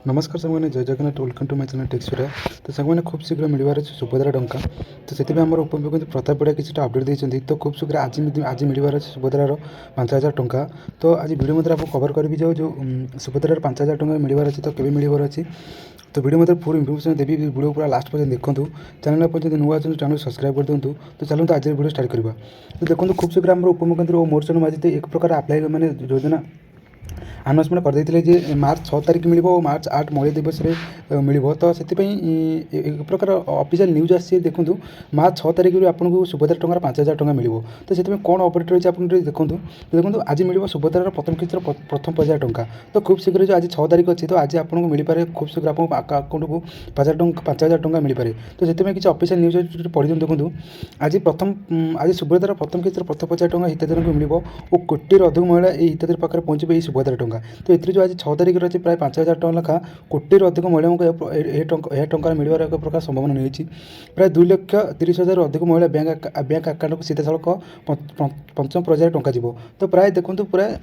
नमस्कार सामने जय Jagannath welcome to my channel Texura. तो सामने खूब शीघ्र मिलबार अच्छे सुभद्रा टंका। तो से आम उपमुख्यमंत्री प्रताप पड़ा किसी अपडेट देते तो खूब शीघ्र आज मिलबार अच्छे सुभद्रार 5,000 टंका। तो आज वीडियो मध्य आपको कवर करी जो सुभद्रार 5,000 टंका मिलबार अच्छे तो केवे मिलबार अच्छी तो वीडियो मतलब फुल इनफर्मेशन देवी वीडियो पूरा लास्ट पर्यटन देखूँ। चैनल आप नुआ चैनल सब्सक्राइब कर दिखाँ। तो चलते आज वीडियो स्टार्ट करवा। तो देखो खूब शीघ्र आम उपमुख्यमंत्री और मोर्चा माझी एक प्रकार आप्लाय मैंने योजना आनाउंसमेंट करते मार्च 6 तारिख मिल और मार्च 8 महिला दिवस मिल। तो से एक प्रकार ऑफिशियल न्यूज आसी देखूँ मार्च 6 तारिख आपको सुभद्रा टंकार 5,000 टंका मिल। तो से कौन अपडेट रही है देखो देखो आज मिल सुभद्रार प्रथम किस्तर प्रथम 5,000 टंका। तो खूब शीघ्र जो आज 6 तारिख अच्छी तो आज आपको मिल पाए खूब शीघ्र आप अकाउंट को 5,000 टंका मिल पाए। तो से किसी ऑफिशियल न्यूज पढ़ी देखो आज सुभद्रार प्रथम किस्तर प्रथम 5,000 टंका हिताधिकारी को मिल और कोटी अधिक महिला हिताधिकारी पाखे पहुँचे सुभद्रा टंका। तो ये जो आज 6 तारिख अच्छे प्राय 5,000 टंका लेखा कोटी अधिक महिला को टंका मिलवर एक प्रकार संभावना नहीं। प्राय 2,30,000 अधिक महिला बैंक आकाउंट को सीधा सड़क पंचम पर्यायर टंका जीव। तो प्राय देखो प्राय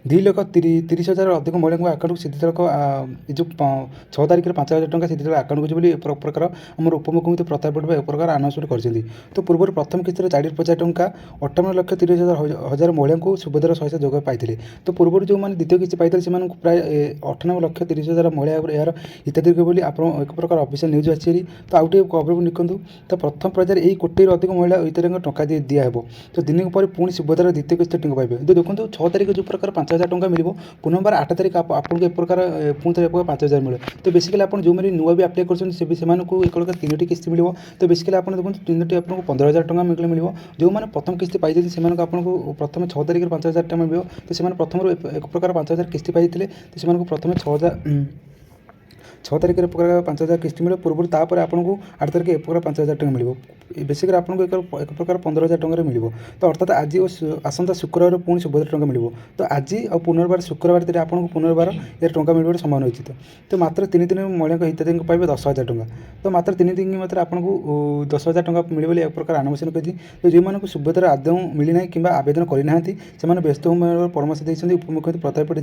2,30,000 अधिक महिला आकाउंट को सीधा सड़क जो 6 तारिख 5,000 टंका सीधा सड़क आकाउंट को जी प्रकार आम उपमुख्यमंत्री प्रताप पड़ा एक प्रकार आनाउंसमेंट कर। तो पूर्व प्रथम किस्तर 40,000 टंका 58,30,000 महिला को सुभद्रा सहायता जोग पाई। तो पूर्व जो मैंने द्वितीय किस्ती पाई से प्राय 98,30,000 महिला यार हिताधिकारी बोली आप एक प्रकार ऑफिशियल न्यूज आसी। तो आउट खबर लिखूँ। तो प्रथम पर्यायर यही कोटी अधिक महिला हिताधिकारी टंका दिहब। तो दिन पर पुणी सुभद्रा द्वितीय किस्ती टंका पाइबे। तो देखो 6 तारिख जो प्रकार 5,000 टंका मिल पुनर्बार 8 तारिख आपको एक प्रकार पुणी थे 5,000 मिले। तो बेसिकली आप जो मैंने नुआ भी आप्लाय कर एक प्रकार 3टी किस्ती मिल। तो बेसिकली आप देखो 3टी आपको 15,000 टंका मिल। जो मैंने प्रथम किस्ती पाई आपको प्रथम 6 तारिख 5,000 टंका मिल। तो से प्रथम एक प्रकार 5,000 किस्ती पाई तो प्रथम 6 तारिख प्रकार 5,000 किस्ती मिले पूर्व तापर आपको 8 तारिख एक प्रकार 5,000 टंका मिल। बेसिकली आपको एक प्रकार 15,000 टंका मिल। तो अर्थात आज आसंता शुक्रवार पुणी सुभद्रा टंका मिल। तो आज और पुनर्बार शुक्रवार दिन आपको पुनर्बार यार टंका मिलवर संभावना अच्छी। तो मात्र 3 दिन महिला हिताधिकारी पाइबे 10,000 टंका। तो मात्र 3 दिन मात्र आपको 10,000 टंका मिले एक प्रकार आनाउंसन कर। तो जो सुभद्रा आदौ मिलना कि आवेदन करना से व्यस्त हो परामर्श देते उपमुख्यमंत्री प्रताप पड़े।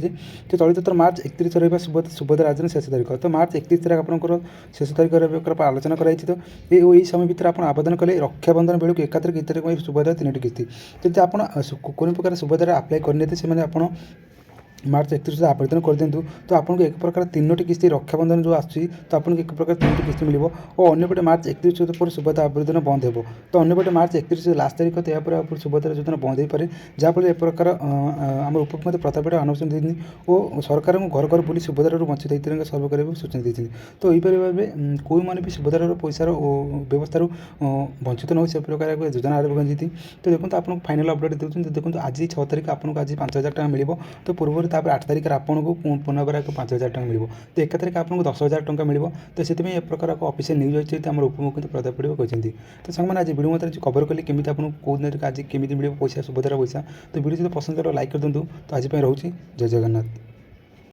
तो चलित थर मार्च 31 रहा सुभद्रा राजन शेष तारिख। तो मार्च 31 तारिख आपंकर शेष तारिख आलोचना कर। तो यही समय भितर आप आवेदन कले रक्षाबंधन बेलू एकाधिक हिताधिकारी सुभद्रा 3टी किस्ती जब आप कौन प्रकार सुभद्रा आप्लाय करते से मार्च 31 आवेदन कर दिंतु। तो आपको एक प्रकार 3टी किस्ती रक्षाबंधन जो आसी तो आपको एक प्रकार 3टी किस्ती मिल। और अन्यपटे मार्च 31 पर सुभद्रा आवेदन बंद हो। तो अन्यपटे मार्च 31 लास्ट तारिख तो यहाँ सुभद्रा योजना बंद हो पाए जहाँफल एक प्रकार आम उपमुख्यमंत्री प्रताप पड़ा आनाउंसमेंट देती और सरकार को घर घर बुली सुभद्रा वंचित हिताधिकारी सर्वे करने सूचना देती। तो यहीपरि भाव कोई मैंने भी सुभद्रार पैसार व्यवस्था वंचित न हो से प्रकार योजना आरंभ कर। तो देखो आपको फाइनाल अपडेट देखते देखो आज 6 तारिख आपको आज 5,000 टंका मिल। तो पूर्व 8 तारिख आपको पुनर्बार 5,000 टंका मिल। तो एक तारिख आपको 10,000 टंका मिल। तो से एक प्रकार ऑफिशियल न्यूज अच्छी आम उपमुख्यमंत्री प्रताप पड़ा कहते। तो सामने आज वीडियो मतलब कवर कली केमी आपको कौ दिन आज केमी मिले पैसा सुभद्रा पैसा। तो वीडियो जो पसंद कर लाइक कर दिंतु। तो आज रोचे जय जगन्नाथ।